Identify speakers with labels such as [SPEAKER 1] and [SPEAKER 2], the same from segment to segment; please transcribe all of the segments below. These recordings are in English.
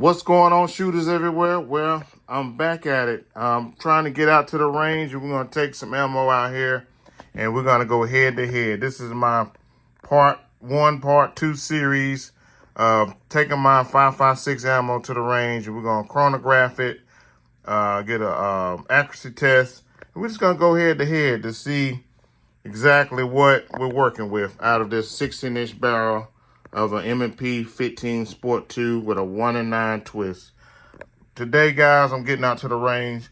[SPEAKER 1] What's going on, shooters everywhere? Well, I'm back at it. I'm trying to get out to the range, and we're going to take some ammo out here, and we're going to go head to head. This is my part 1, part 2 series of taking my 5.56 ammo to the range, and we're going to chronograph it, get a accuracy test, and we're just going to go head to head to see exactly what we're working with out of this 16-inch barrel of an M&P 15 Sport 2 with a 1-9 twist. Today, guys, I'm getting out to the range,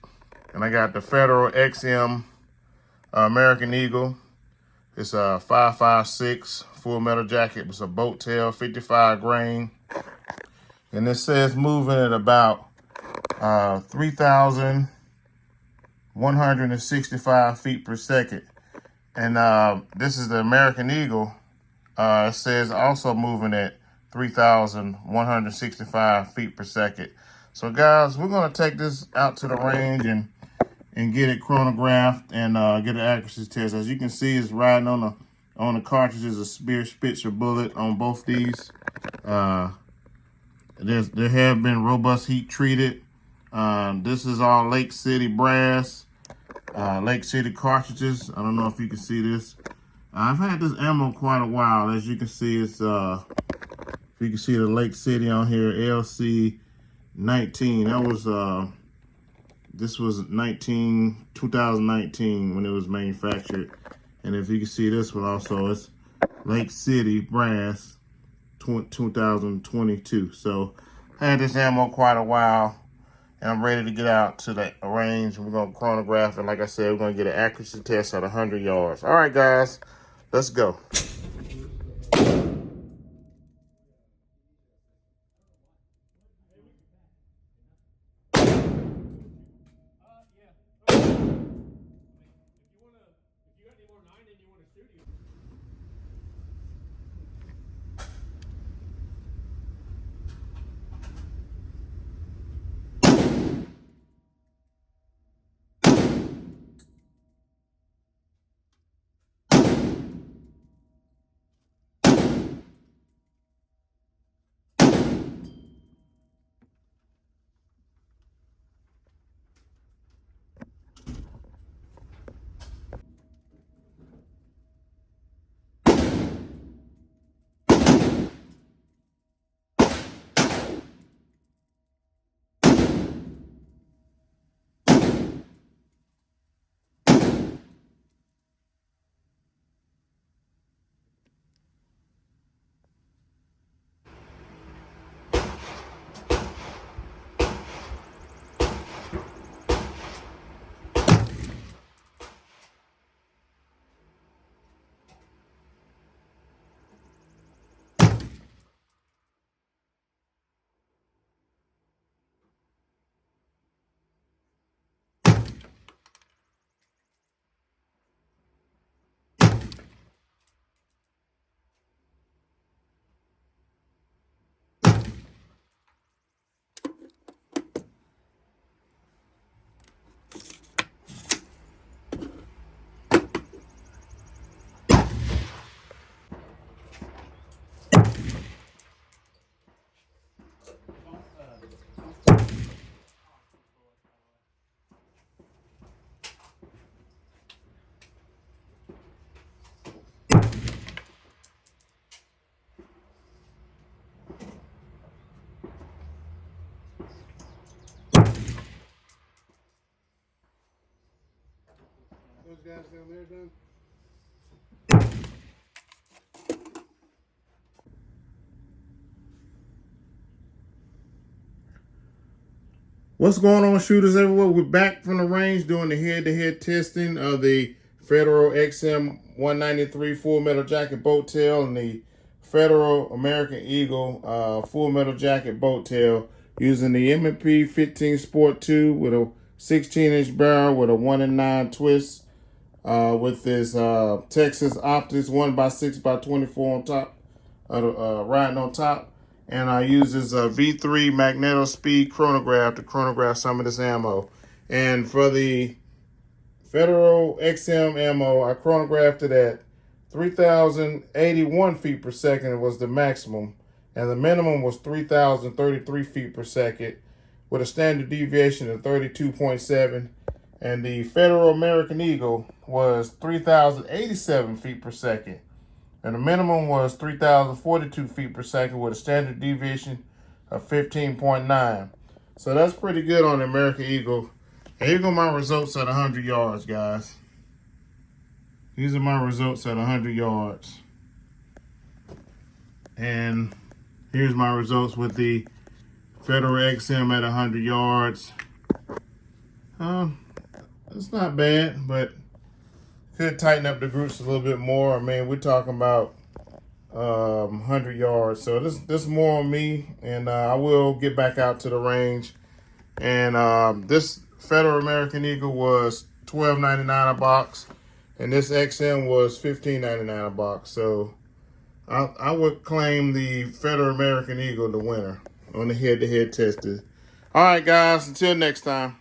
[SPEAKER 1] and I got the Federal XM American Eagle. It's a 5.56 full metal jacket. It's a boat tail, 55 grain. And it says moving at about 3,165 feet per second. And this is the American Eagle. It says also moving at 3,165 feet per second. So guys, we're gonna take this out to the range and get it chronographed and get an accuracy test. As you can see, it's riding on the cartridges, a Spear Spitzer bullet on both these. There have been robust heat treated. This is all Lake City brass, Lake City cartridges. I don't know if you can see this. I've had this ammo quite a while. As you can see, it's you can see the Lake City on here, LC 19. That was this was 2019 when it was manufactured. And if you can see this one also, it's Lake City brass 2022. So I had this ammo quite a while, and I'm ready to get out to the range. We're gonna chronograph, and like I said, we're gonna get an accuracy test at 100 yards. All right, guys, let's go.
[SPEAKER 2] Those guys down there done?
[SPEAKER 1] What's going on, shooters everywhere? We're back from the range doing the head-to-head testing of the Federal XM 193 Full Metal Jacket Boat Tail and the Federal American Eagle Full Metal Jacket Boat Tail using the M&P 15 Sport 2 with a 16-inch barrel with a 1-9 twist with this Texas Optics 1x6x24 on top, riding on top. And I use this V3 Magneto Speed chronograph to chronograph some of this ammo. And for the Federal XM ammo, I chronographed it at 3,081 feet per second was the maximum. and the minimum was 3,033 feet per second with a standard deviation of 32.7. And the Federal American Eagle was 3,087 feet per second. And the minimum was 3,042 feet per second with a standard deviation of 15.9. So that's pretty good on the American Eagle. And here go my results at 100 yards, guys. These are my results at 100 yards. And here's my results with the Federal XM at 100 yards. It's not bad, but could tighten up the groups a little bit more. I mean, we're talking about 100 yards. So this more on me, and I will get back out to the range. And this Federal American Eagle was $12.99 a box, and this XM was $15.99 a box. So I would claim the Federal American Eagle the winner on the head-to-head tested. All right, guys, until next time.